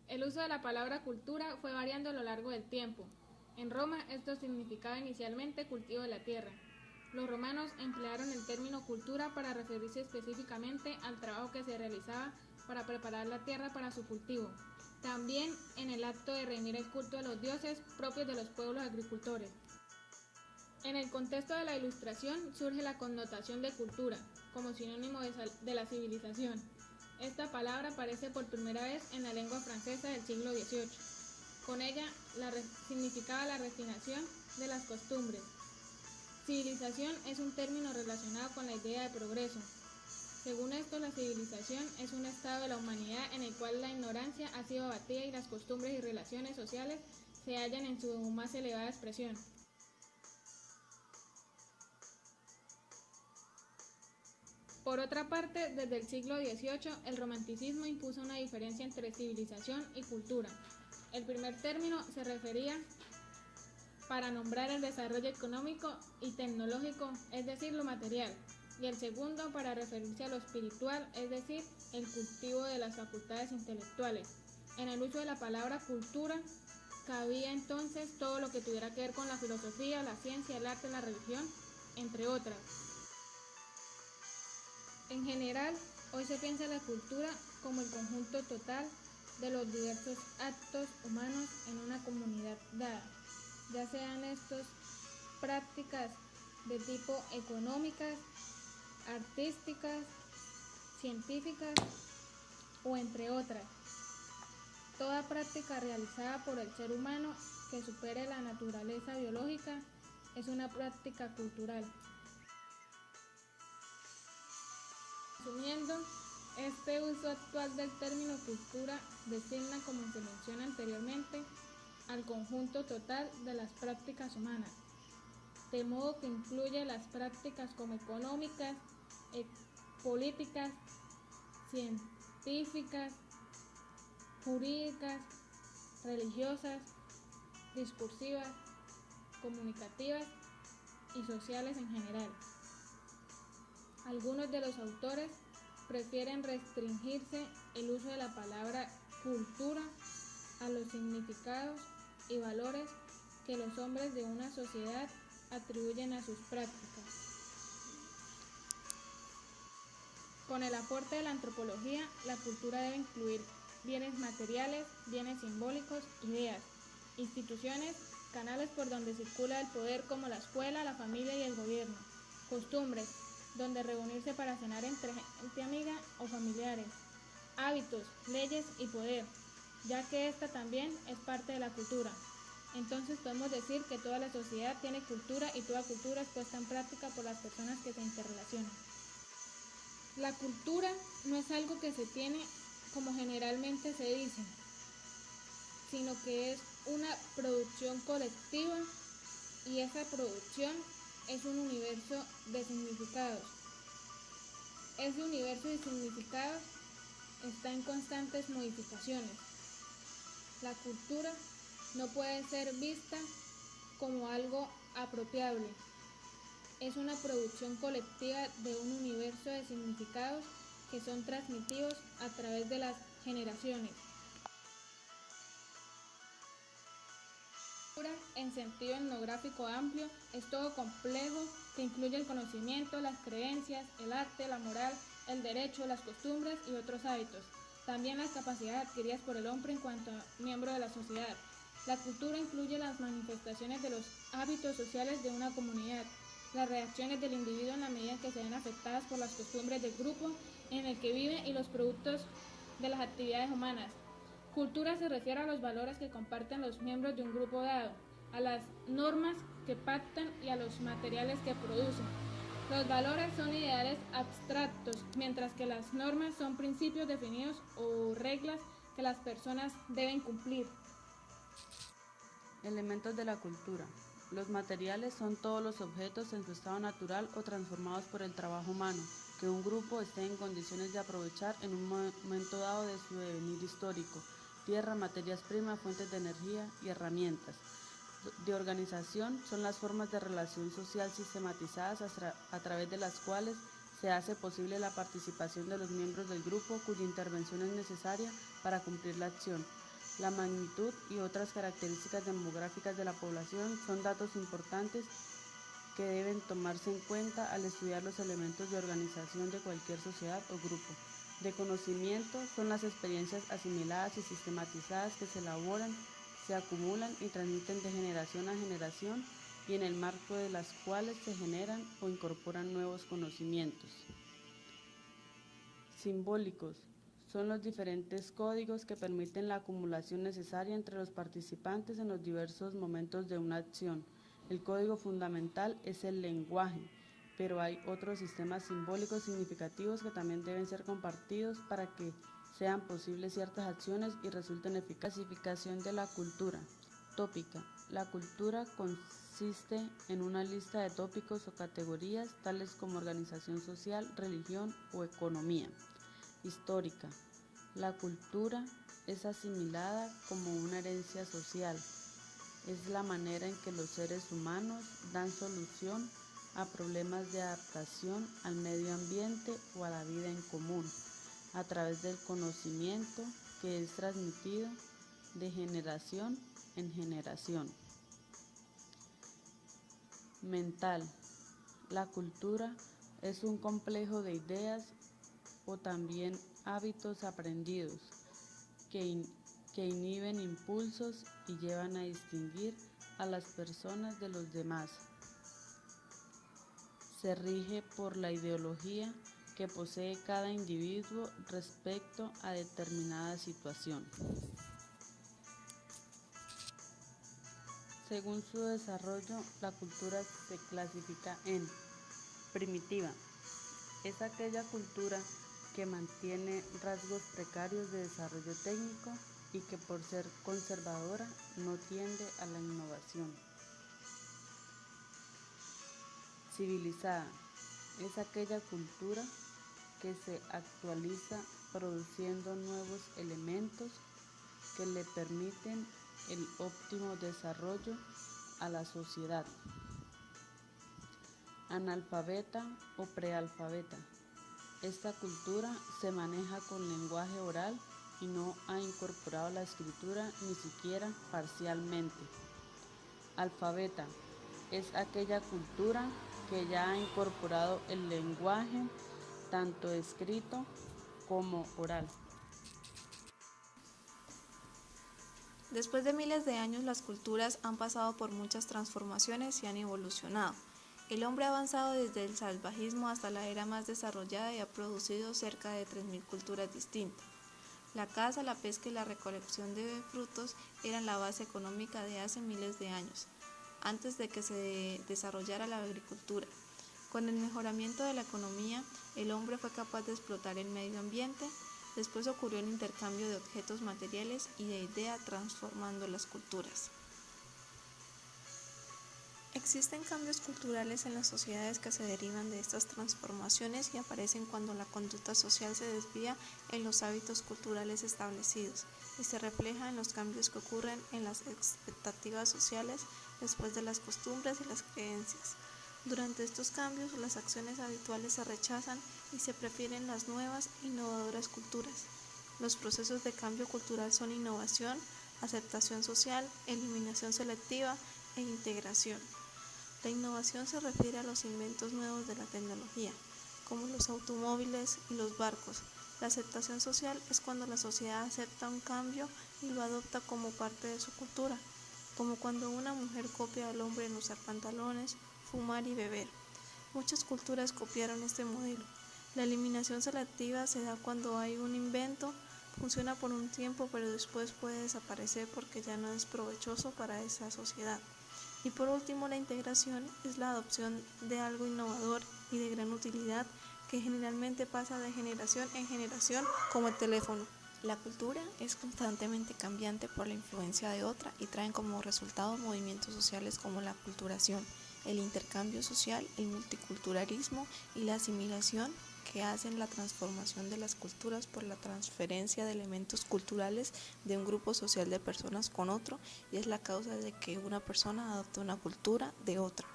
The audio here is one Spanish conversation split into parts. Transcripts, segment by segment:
El uso de la palabra cultura fue variando a lo largo del tiempo. En Roma esto significaba inicialmente cultivo de la tierra. Los romanos emplearon el término cultura para referirse específicamente al trabajo que se realizaba para preparar la tierra para su cultivo. También en el acto de rendir el culto a los dioses propios de los pueblos agricultores. En el contexto de la Ilustración surge la connotación de cultura, como sinónimo de la civilización. Esta palabra aparece por primera vez en la lengua francesa del siglo XVIII. Con ella significaba la refinación de las costumbres. Civilización es un término relacionado con la idea de progreso. Según esto, la civilización es un estado de la humanidad en el cual la ignorancia ha sido abatida y las costumbres y relaciones sociales se hallan en su más elevada expresión. Por otra parte, desde el siglo XVIII, el romanticismo impuso una diferencia entre civilización y cultura. El primer término se refería para nombrar el desarrollo económico y tecnológico, es decir, lo material, y el segundo para referirse a lo espiritual, es decir, el cultivo de las facultades intelectuales. En el uso de la palabra cultura cabía entonces todo lo que tuviera que ver con la filosofía, la ciencia, el arte, la religión, entre otras. En general, hoy se piensa en la cultura como el conjunto total de los diversos actos humanos en una comunidad dada, ya sean estos prácticas de tipo económicas, artísticas, científicas o entre otras. Toda práctica realizada por el ser humano que supere la naturaleza biológica es una práctica cultural. Resumiendo, este uso actual del término cultura designa, como se menciona anteriormente, al conjunto total de las prácticas humanas, de modo que incluye las prácticas como económicas, políticas, científicas, jurídicas, religiosas, discursivas, comunicativas y sociales en general. Algunos de los autores prefieren restringirse el uso de la palabra cultura a los significados y valores que los hombres de una sociedad atribuyen a sus prácticas. Con el aporte de la antropología, la cultura debe incluir bienes materiales, bienes simbólicos, ideas, instituciones, canales por donde circula el poder como la escuela, la familia y el gobierno, costumbres, donde reunirse para cenar entre gente amiga o familiares, hábitos, leyes y poder, ya que esta también es parte de la cultura. Entonces podemos decir que toda la sociedad tiene cultura y toda cultura es puesta en práctica por las personas que se interrelacionan. La cultura no es algo que se tiene como generalmente se dice, sino que es una producción colectiva y esa producción es un universo de significados. Ese universo de significados está en constantes modificaciones. La cultura no puede ser vista como algo apropiable. Es una producción colectiva de un universo de significados que son transmitidos a través de las generaciones. En sentido etnográfico amplio, es todo complejo que incluye el conocimiento, las creencias, el arte, la moral, el derecho, las costumbres y otros hábitos. También las capacidades adquiridas por el hombre en cuanto a miembro de la sociedad. La cultura incluye las manifestaciones de los hábitos sociales de una comunidad, las reacciones del individuo en la medida en que se ven afectadas por las costumbres del grupo en el que vive y los productos de las actividades humanas. Cultura se refiere a los valores que comparten los miembros de un grupo dado, a las normas que pactan y a los materiales que producen. Los valores son ideales abstractos, mientras que las normas son principios definidos o reglas que las personas deben cumplir. Elementos de la cultura. Los materiales son todos los objetos en su estado natural o transformados por el trabajo humano, que un grupo esté en condiciones de aprovechar en un momento dado de su devenir histórico. Tierra, materias primas, fuentes de energía y herramientas de organización son las formas de relación social sistematizadas a través de las cuales se hace posible la participación de los miembros del grupo cuya intervención es necesaria para cumplir la acción. La magnitud y otras características demográficas de la población son datos importantes que deben tomarse en cuenta al estudiar los elementos de organización de cualquier sociedad o grupo. De conocimiento son las experiencias asimiladas y sistematizadas que se elaboran, se acumulan y transmiten de generación a generación y en el marco de las cuales se generan o incorporan nuevos conocimientos. Simbólicos son los diferentes códigos que permiten la acumulación necesaria entre los participantes en los diversos momentos de una acción. El código fundamental es el lenguaje, pero hay otros sistemas simbólicos significativos que también deben ser compartidos para que sean posibles ciertas acciones y resulten eficaces. Clasificación de la cultura. Tópica. La cultura consiste en una lista de tópicos o categorías tales como organización social, religión o economía. Histórica. La cultura es asimilada como una herencia social. Es la manera en que los seres humanos dan solución a problemas de adaptación al medio ambiente o a la vida en común, a través del conocimiento que es transmitido de generación en generación. Mental. La cultura es un complejo de ideas o también hábitos aprendidos que inhiben impulsos y llevan a distinguir a las personas de los demás. Se rige por la ideología que posee cada individuo respecto a determinada situación. Según su desarrollo, la cultura se clasifica en primitiva. Es aquella cultura que mantiene rasgos precarios de desarrollo técnico y que por ser conservadora no tiende a la innovación. Civilizada. Es aquella cultura que se actualiza produciendo nuevos elementos que le permiten el óptimo desarrollo a la sociedad. Analfabeta o prealfabeta. Esta cultura se maneja con lenguaje oral y no ha incorporado la escritura ni siquiera parcialmente. Alfabeta es aquella cultura que ya ha incorporado el lenguaje tanto escrito como oral. Después de miles de años, las culturas han pasado por muchas transformaciones y han evolucionado. El hombre ha avanzado desde el salvajismo hasta la era más desarrollada y ha producido cerca de 3.000 culturas distintas. La caza, la pesca y la recolección de frutos eran la base económica de hace miles de años, antes de que se desarrollara la agricultura. Con el mejoramiento de la economía, el hombre fue capaz de explotar el medio ambiente. Después ocurrió el intercambio de objetos materiales y de ideas transformando las culturas. Existen cambios culturales en las sociedades que se derivan de estas transformaciones y aparecen cuando la conducta social se desvía en los hábitos culturales establecidos y se refleja en los cambios que ocurren en las expectativas sociales después de las costumbres y las creencias. Durante estos cambios, las acciones habituales se rechazan y se prefieren las nuevas, innovadoras culturas. Los procesos de cambio cultural son innovación, aceptación social, eliminación selectiva e integración. La innovación se refiere a los inventos nuevos de la tecnología, como los automóviles y los barcos. La aceptación social es cuando la sociedad acepta un cambio y lo adopta como parte de su cultura, como cuando una mujer copia al hombre en usar pantalones, fumar y beber. Muchas culturas copiaron este modelo. La eliminación selectiva se da cuando hay un invento, funciona por un tiempo pero después puede desaparecer porque ya no es provechoso para esa sociedad. Y por último, la integración es la adopción de algo innovador y de gran utilidad que generalmente pasa de generación en generación, como el teléfono. La cultura es constantemente cambiante por la influencia de otra y traen como resultado movimientos sociales como la aculturación, el intercambio social, el multiculturalismo y la asimilación, que hacen la transformación de las culturas por la transferencia de elementos culturales de un grupo social de personas con otro, y es la causa de que una persona adopte una cultura de otra.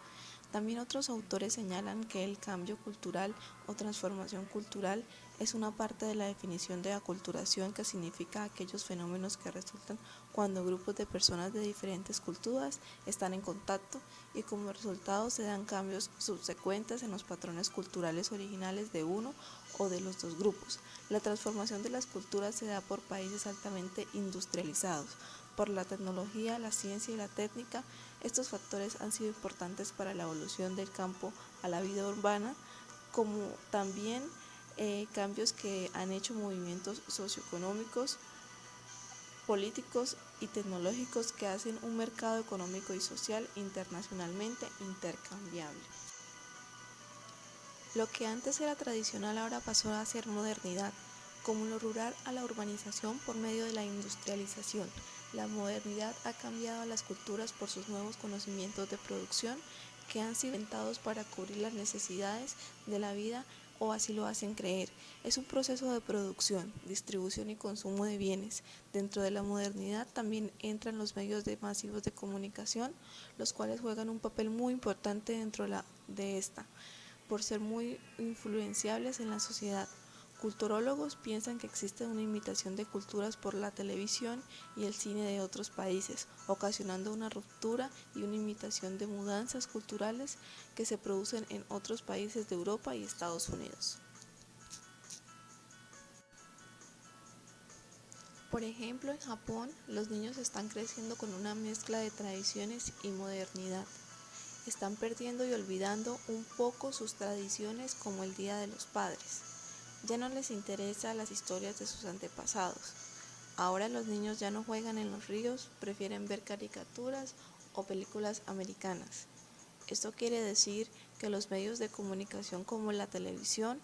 También otros autores señalan que el cambio cultural o transformación cultural es una parte de la definición de aculturación, que significa aquellos fenómenos que resultan cuando grupos de personas de diferentes culturas están en contacto y como resultado se dan cambios subsecuentes en los patrones culturales originales de uno o de los dos grupos. La transformación de las culturas se da por países altamente industrializados, por la tecnología, la ciencia y la técnica. Estos factores han sido importantes para la evolución del campo a la vida urbana, como también cambios que han hecho movimientos socioeconómicos, políticos y tecnológicos que hacen un mercado económico y social internacionalmente intercambiable. Lo que antes era tradicional ahora pasó a ser modernidad, como lo rural a la urbanización por medio de la industrialización. La modernidad ha cambiado a las culturas por sus nuevos conocimientos de producción que han sido inventados para cubrir las necesidades de la vida, o así lo hacen creer. Es un proceso de producción, distribución y consumo de bienes. Dentro de la modernidad también entran los medios masivos de comunicación, los cuales juegan un papel muy importante dentro de esta, por ser muy influenciables en la sociedad. Culturólogos piensan que existe una imitación de culturas por la televisión y el cine de otros países, ocasionando una ruptura y una imitación de mudanzas culturales que se producen en otros países de Europa y Estados Unidos. Por ejemplo, en Japón, los niños están creciendo con una mezcla de tradiciones y modernidad. Están perdiendo y olvidando un poco sus tradiciones, como el Día de los Padres. Ya no les interesan las historias de sus antepasados. Ahora los niños ya no juegan en los ríos, prefieren ver caricaturas o películas americanas. Esto quiere decir que los medios de comunicación como la televisión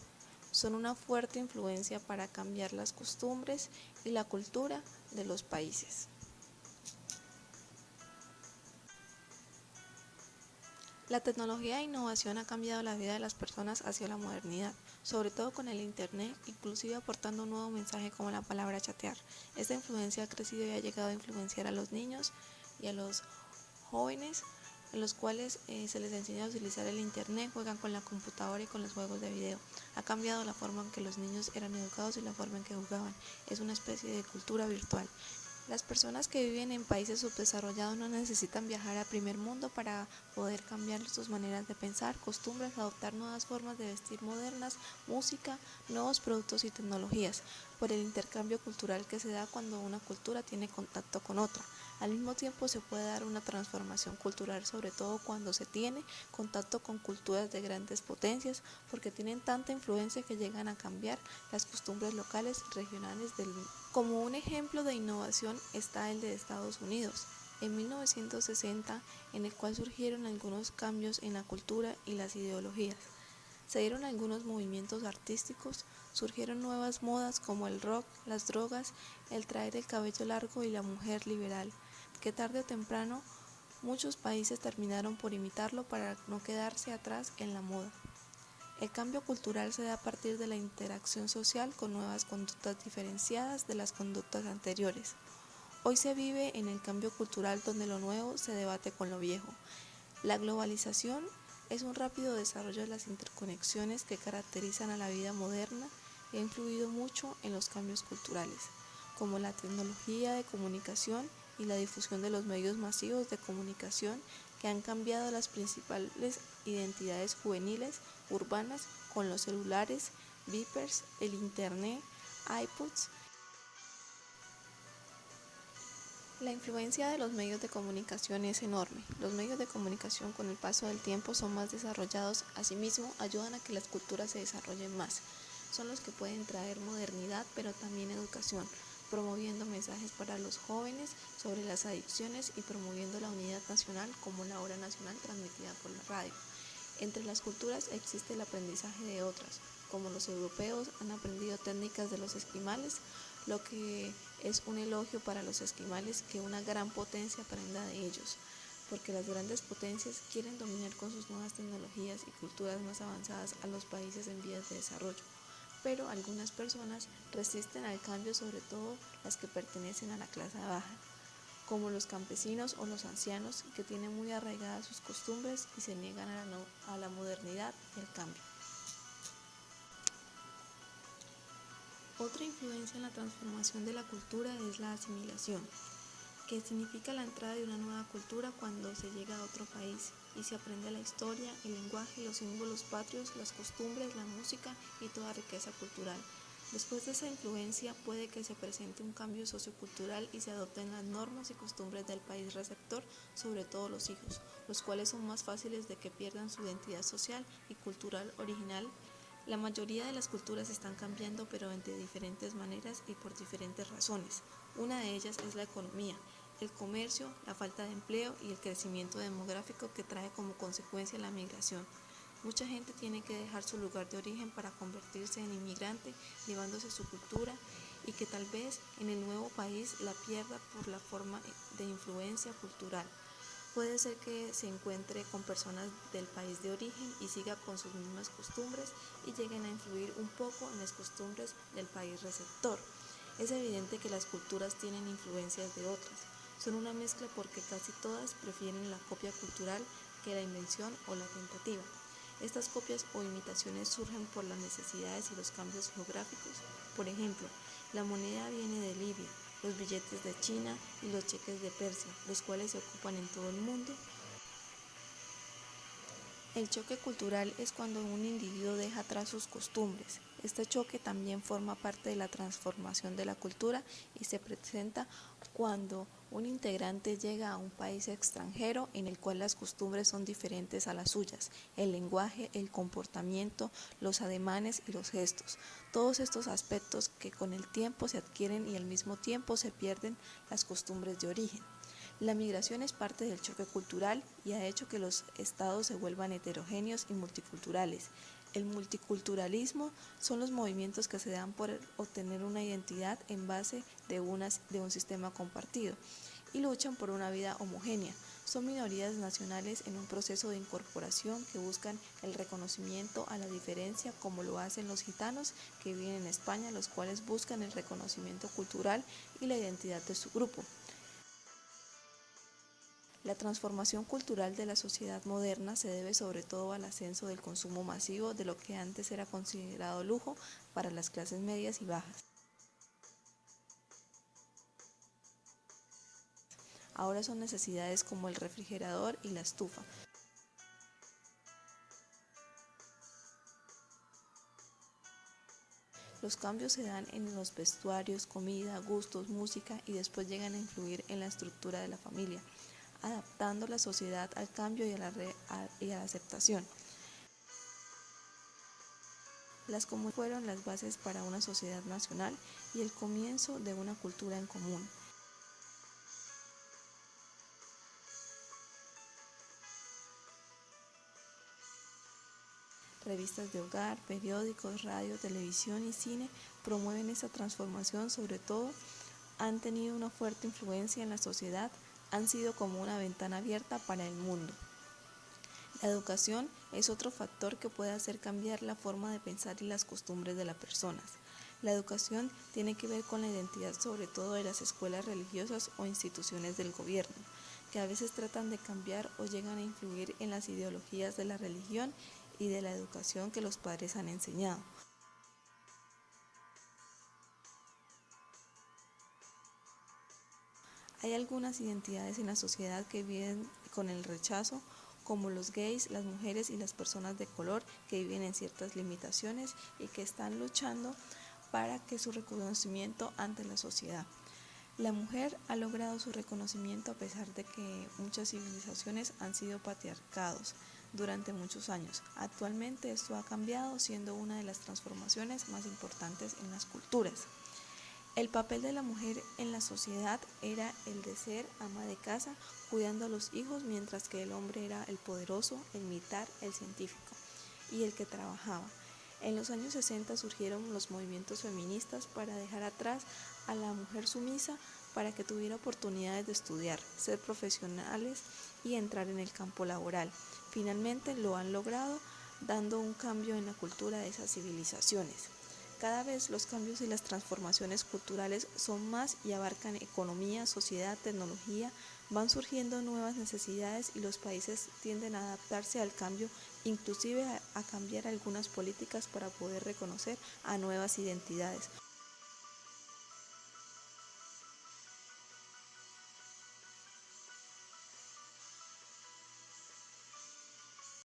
son una fuerte influencia para cambiar las costumbres y la cultura de los países. La tecnología e innovación ha cambiado la vida de las personas hacia la modernidad, sobre todo con el internet, inclusive aportando un nuevo mensaje como la palabra chatear. Esta influencia ha crecido y ha llegado a influenciar a los niños y a los jóvenes, en los cuales se les enseña a utilizar el internet, juegan con la computadora y con los juegos de video. Ha cambiado la forma en que los niños eran educados y la forma en que jugaban. Es una especie de cultura virtual. Las personas que viven en países subdesarrollados no necesitan viajar al primer mundo para poder cambiar sus maneras de pensar, costumbres, adoptar nuevas formas de vestir modernas, música, nuevos productos y tecnologías, por el intercambio cultural que se da cuando una cultura tiene contacto con otra. Al mismo tiempo se puede dar una transformación cultural, sobre todo cuando se tiene contacto con culturas de grandes potencias, porque tienen tanta influencia que llegan a cambiar las costumbres locales, regionales del mundo. Como un ejemplo de innovación está el de Estados Unidos, en 1960, en el cual surgieron algunos cambios en la cultura y las ideologías. Se dieron algunos movimientos artísticos, surgieron nuevas modas como el rock, las drogas, el traer el cabello largo y la mujer liberal, que tarde o temprano muchos países terminaron por imitarlo para no quedarse atrás en la moda. El cambio cultural se da a partir de la interacción social con nuevas conductas diferenciadas de las conductas anteriores. Hoy se vive en el cambio cultural donde lo nuevo se debate con lo viejo. La globalización es un rápido desarrollo de las interconexiones que caracterizan a la vida moderna y ha influido mucho en los cambios culturales, como la tecnología de comunicación y la difusión de los medios masivos de comunicación que han cambiado las principales identidades juveniles urbanas con los celulares, beepers, el internet, iPods. La influencia de los medios de comunicación es enorme. Los medios de comunicación con el paso del tiempo son más desarrollados, asimismo ayudan a que las culturas se desarrollen más. Son los que pueden traer modernidad, pero también educación, promoviendo mensajes para los jóvenes sobre las adicciones y promoviendo la unidad nacional como la hora nacional transmitida por la radio. Entre las culturas existe el aprendizaje de otras, como los europeos han aprendido técnicas de los esquimales, lo que es un elogio para los esquimales que una gran potencia aprenda de ellos, porque las grandes potencias quieren dominar con sus nuevas tecnologías y culturas más avanzadas a los países en vías de desarrollo. Pero algunas personas resisten al cambio, sobre todo las que pertenecen a la clase baja, como los campesinos o los ancianos que tienen muy arraigadas sus costumbres y se niegan a la modernidad y el cambio. Otra influencia en la transformación de la cultura es la asimilación, que significa la entrada de una nueva cultura cuando se llega a otro país y se aprende la historia, el lenguaje, los símbolos patrios, las costumbres, la música y toda riqueza cultural. Después de esa influencia puede que se presente un cambio sociocultural y se adopten las normas y costumbres del país receptor, sobre todo los hijos, los cuales son más fáciles de que pierdan su identidad social y cultural original. La mayoría de las culturas están cambiando, pero de diferentes maneras y por diferentes razones. Una de ellas es la economía, el comercio, la falta de empleo y el crecimiento demográfico que trae como consecuencia la migración. Mucha gente tiene que dejar su lugar de origen para convertirse en inmigrante, llevándose su cultura y que tal vez en el nuevo país la pierda por la forma de influencia cultural. Puede ser que se encuentre con personas del país de origen y siga con sus mismas costumbres y lleguen a influir un poco en las costumbres del país receptor. Es evidente que las culturas tienen influencias de otras. Son una mezcla porque casi todas prefieren la copia cultural que la invención o la tentativa. Estas copias o imitaciones surgen por las necesidades y los cambios geográficos. Por ejemplo, la moneda viene de Libia, los billetes de China y los cheques de Persia, los cuales se ocupan en todo el mundo. El choque cultural es cuando un individuo deja atrás sus costumbres. Este choque también forma parte de la transformación de la cultura y se presenta cuando un integrante llega a un país extranjero en el cual las costumbres son diferentes a las suyas, el lenguaje, el comportamiento, los ademanes y los gestos. Todos estos aspectos que con el tiempo se adquieren y al mismo tiempo se pierden las costumbres de origen. La migración es parte del choque cultural y ha hecho que los estados se vuelvan heterogéneos y multiculturales. El multiculturalismo son los movimientos que se dan por obtener una identidad en base de un sistema compartido y luchan por una vida homogénea. Son minorías nacionales en un proceso de incorporación que buscan el reconocimiento a la diferencia, como lo hacen los gitanos que viven en España, los cuales buscan el reconocimiento cultural y la identidad de su grupo. La transformación cultural de la sociedad moderna se debe sobre todo al ascenso del consumo masivo de lo que antes era considerado lujo para las clases medias y bajas. Ahora son necesidades como el refrigerador y la estufa. Los cambios se dan en los vestuarios, comida, gustos, música y después llegan a influir en la estructura de la familia, adaptando la sociedad al cambio y a la aceptación. Las comunidades fueron las bases para una sociedad nacional y el comienzo de una cultura en común. Revistas de hogar, periódicos, radio, televisión y cine promueven esta transformación, sobre todo han tenido una fuerte influencia en la sociedad, han sido como una ventana abierta para el mundo. La educación es otro factor que puede hacer cambiar la forma de pensar y las costumbres de las personas. La educación tiene que ver con la identidad sobre todo de las escuelas religiosas o instituciones del gobierno, que a veces tratan de cambiar o llegan a influir en las ideologías de la religión y de la educación que los padres han enseñado. Hay algunas identidades en la sociedad que viven con el rechazo, como los gays, las mujeres y las personas de color que viven en ciertas limitaciones y que están luchando para que su reconocimiento ante la sociedad. La mujer ha logrado su reconocimiento a pesar de que muchas civilizaciones han sido patriarcados durante muchos años. Actualmente esto ha cambiado, siendo una de las transformaciones más importantes en las culturas. El papel de la mujer en la sociedad era el de ser ama de casa, cuidando a los hijos, mientras que el hombre era el poderoso, el militar, el científico y el que trabajaba. En los años 60 surgieron los movimientos feministas para dejar atrás a la mujer sumisa para que tuviera oportunidades de estudiar, ser profesionales y entrar en el campo laboral. Finalmente lo han logrado, dando un cambio en la cultura de esas civilizaciones. Cada vez los cambios y las transformaciones culturales son más y abarcan economía, sociedad, tecnología, van surgiendo nuevas necesidades y los países tienden a adaptarse al cambio, inclusive a cambiar algunas políticas para poder reconocer a nuevas identidades.